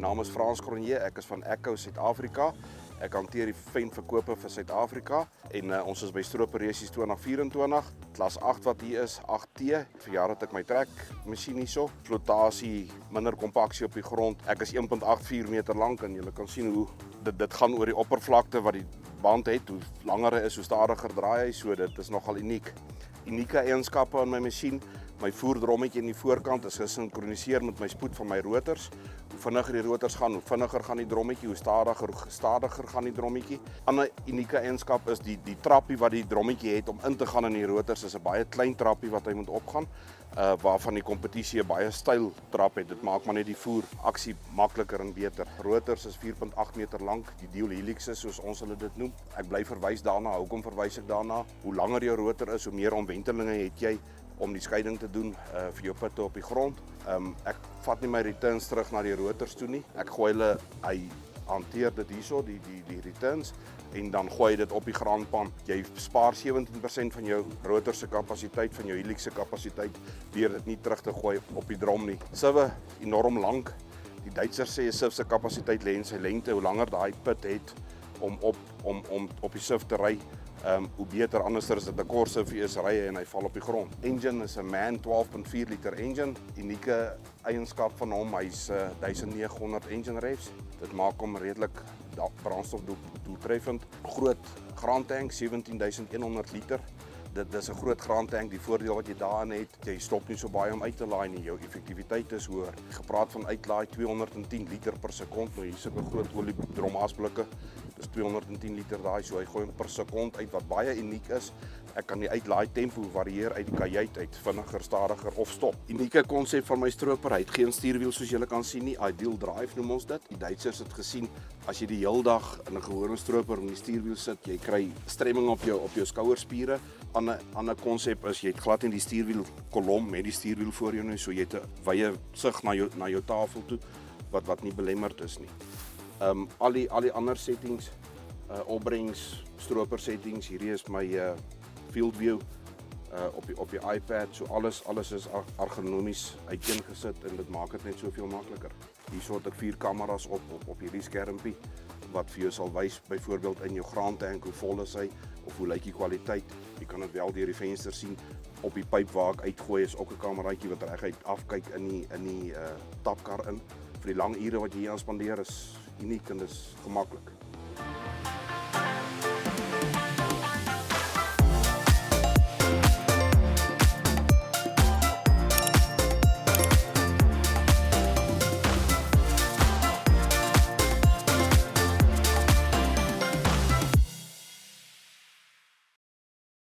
naam is Frans Cronje, ek is van Echo Suid-Afrika. Ek hanteer die venverkope vir Suid-Afrika en ons is by Strooperaces 2024, klas 8 wat hier is, 8T. Verjaar het ek my trekmasjien hierso. Flotasie, minder kompaksie op die grond. Ek is 1.84 meter lank en julle kan sien hoe dit gaan oor die oppervlakte wat die band het. Hoe langer hy is, hoe stadiger draai hy, so dit is nogal uniek. Unieke eienskappe aan my masjien. My voerdrommetjie in die voorkant is gesinkroniseer met my spoed van my rotors. Hoe vinniger die rotors gaan, hoe vinniger gaan die drommetjie, hoe stadiger gaan die drommetjie. 'n Ander unieke eienskap is die trappie wat die drommetjie het om in te gaan in die rotors. Is 'n baie klein trappie wat hy moet opgaan, waarvan die kompetisie 'n baie styl trap het. Dit maak maar net die voer aksie makliker en beter. Rotors is 4.8 meter lank, die dual helixes soos ons hulle dit noem. Ek bly verwys daarna. Hoekom verwys ek daarna? Hoe langer jou rotor is, hoe meer omwentelinge het jy om die scheiding te doen vir jou putte op die grond. Ek vat nie my returns terug na die rotors toe nie. Ek gooi hulle, hy hanteer dit hierso, die returns, en dan gooi jy dit op die graanpan. Jy spaar 17% van jou rotor se kapasiteit, van jou helix se kapasiteit, deur dit nie terug te gooi op die drom nie. Sieve, enorm lank. Die Duitsers sê 'n sieve se kapasiteit lê in sy lengte. Hoe langer daai put het om op die sieve te ry, hoe beter. Anders is dit 'n kort sieve is ry en hy val op die grond. Engine is 'n MAN 12.4 liter engine. Unieke eienskap van hom, hy's 1900 engine revs. Dit maak hom redelik brandstofdoeltreffend. Groot graantank, 17100 liter. Dit is 'n groot graantank. Die voordeel wat jy daarin het, jy stop nie so baie om uit te laai nie. Jou effektiwiteit is hoër. Gepraat van uitlaai, 210 liter per sekond. Nou hier is 'n groot oliedromhaasblikke. Dis 210 liter daai, so hy gooi per sekond uit, wat baie uniek is. Ek kan die uitlaai tempo varieer uit die kajuit uit, vinniger, stadiger of stop. Unieke konsep van my stroper, hy het geen stuurwiel soos julle kan sien nie. Ideal drive noem ons dit. Die Duitsers het gesien, as jy die heel dag in 'n gewone stroper met die stuurwiel sit, jy kry stremming op jou skouerspiere. 'n ander konsep is, jy het glad nie die stuurwiel kolom met die stuurwiel voor jou nie, so jy het 'n wye sig na jou tafel toe wat nie belemmerd is nie. Al die ander settings, opbrengs, stroper settings, hierdie is my field view op die iPad, so alles is ergonomies uiteengesit en dit maak dit net soveel makliker. Hier het ek 4 kameras op hierdie skermpie wat vir jou sal wys, byvoorbeeld in jou graantank, hoe vol is hy of hoe lyk die kwaliteit. Jy kan dit wel deur die venster sien. Op die pyp waar ek uitgooi is ook 'n kameraatjie wat reguit afkyk in die tapkar in. Vir die lang ure wat jy hier aan spandeer is uniek en dis gemaklik.